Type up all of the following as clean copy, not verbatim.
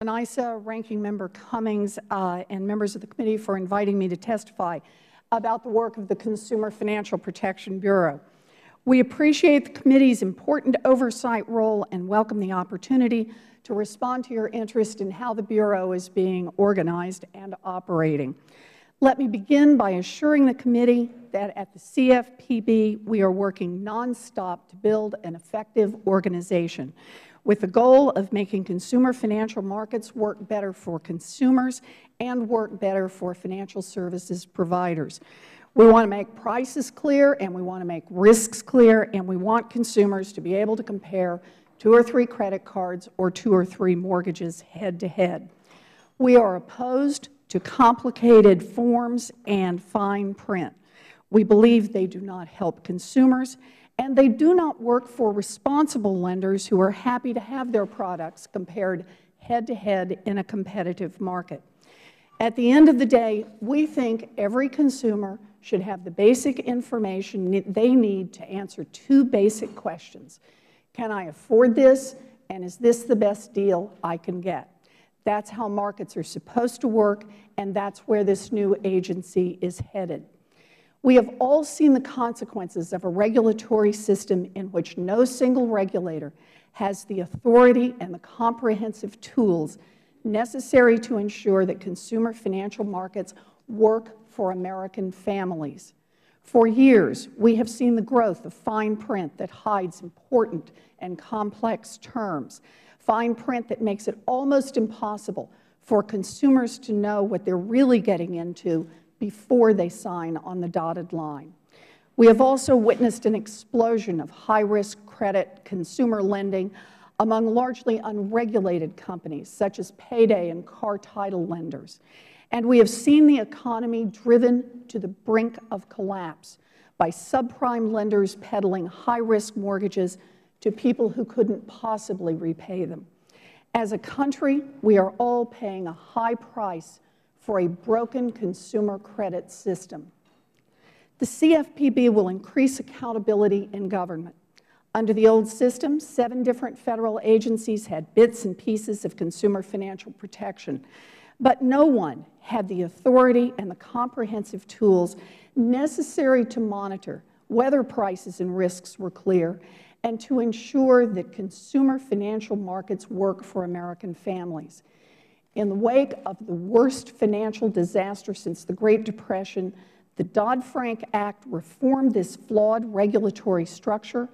ISA, Ranking Member Cummings, and members of the committee for inviting me to testify about the work of the Consumer Financial Protection Bureau. We appreciate the committee's important oversight role and welcome the opportunity to respond to your interest in how the Bureau is being organized and operating. Let me begin by assuring the committee that at the CFPB we are working nonstop to build an effective organization with the goal of making consumer financial markets work better for consumers and work better for financial services providers. We want to make prices clear, and we want to make risks clear, and we want consumers to be able to compare 2 or 3 credit cards or 2 or 3 mortgages head-to-head. We are opposed to complicated forms and fine print. We believe they do not help consumers, and they do not work for responsible lenders who are happy to have their products compared head-to-head in a competitive market. At the end of the day, we think every consumer should have the basic information they need to answer 2 basic questions. Can I afford this, and is this the best deal I can get? That's how markets are supposed to work, and that's where this new agency is headed. We have all seen the consequences of a regulatory system in which no single regulator has the authority and the comprehensive tools necessary to ensure that consumer financial markets work for American families. For years, we have seen the growth of fine print that hides important and complex terms, fine print that makes it almost impossible for consumers to know what they're really getting into before they sign on the dotted line. We have also witnessed an explosion of high-risk credit consumer lending among largely unregulated companies such as payday and car title lenders. And we have seen the economy driven to the brink of collapse by subprime lenders peddling high-risk mortgages to people who couldn't possibly repay them. As a country, we are all paying a high price for a broken consumer credit system. The CFPB will increase accountability in government. Under the old system, 7 different federal agencies had bits and pieces of consumer financial protection, but no one had the authority and the comprehensive tools necessary to monitor whether prices and risks were clear and to ensure that consumer financial markets work for American families. In the wake of the worst financial disaster since the Great Depression, the Dodd-Frank Act reformed this flawed regulatory structure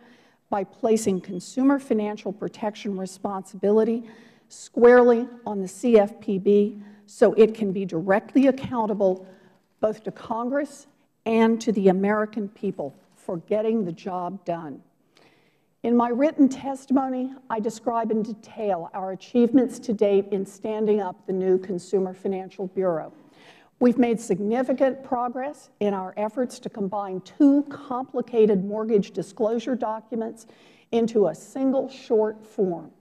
by placing consumer financial protection responsibility squarely on the CFPB so it can be directly accountable both to Congress and to the American people for getting the job done. In my written testimony, I describe in detail our achievements to date in standing up the new Consumer Financial Bureau. We've made significant progress in our efforts to combine 2 complicated mortgage disclosure documents into a single short form.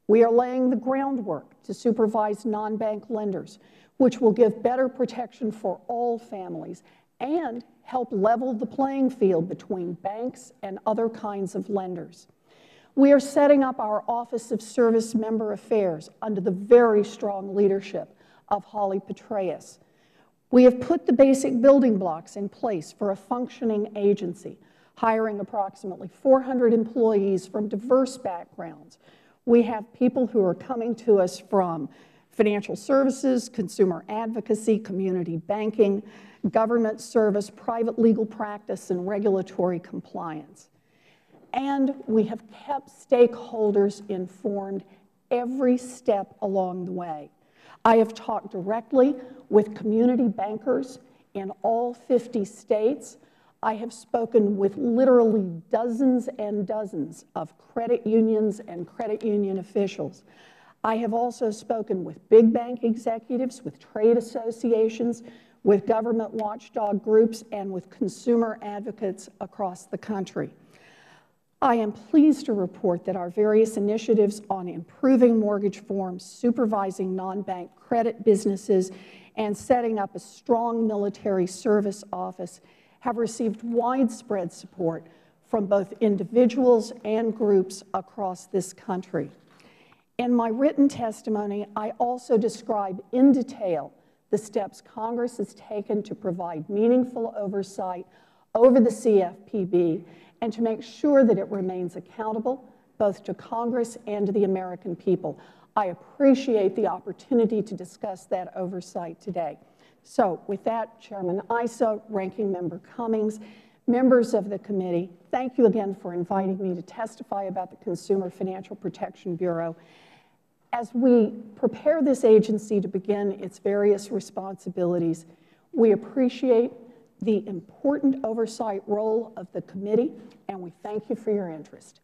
We are laying the groundwork to supervise non-bank lenders, which will give better protection for all families and help level the playing field between banks and other kinds of lenders. We are setting up our Office of Service Member Affairs under the very strong leadership of Holly Petraeus. We have put the basic building blocks in place for a functioning agency, hiring approximately 400 employees from diverse backgrounds. We have people who are coming to us from financial services, consumer advocacy, community banking, government service, private legal practice, and regulatory compliance. And we have kept stakeholders informed every step along the way. I have talked directly with community bankers in all 50 states. I have spoken with literally dozens and dozens of credit unions and credit union officials. I have also spoken with big bank executives, with trade associations, with government watchdog groups, and with consumer advocates across the country. I am pleased to report that our various initiatives on improving mortgage forms, supervising non-bank credit businesses, and setting up a strong military service office have received widespread support from both individuals and groups across this country. In my written testimony, I also describe in detail the steps Congress has taken to provide meaningful oversight over the CFPB and to make sure that it remains accountable both to Congress and to the American people. I appreciate the opportunity to discuss that oversight today. So with that, Chairman Issa, Ranking Member Cummings, members of the committee, thank you again for inviting me to testify about the Consumer Financial Protection Bureau. As we prepare this agency to begin its various responsibilities, we appreciate the important oversight role of the committee, and we thank you for your interest.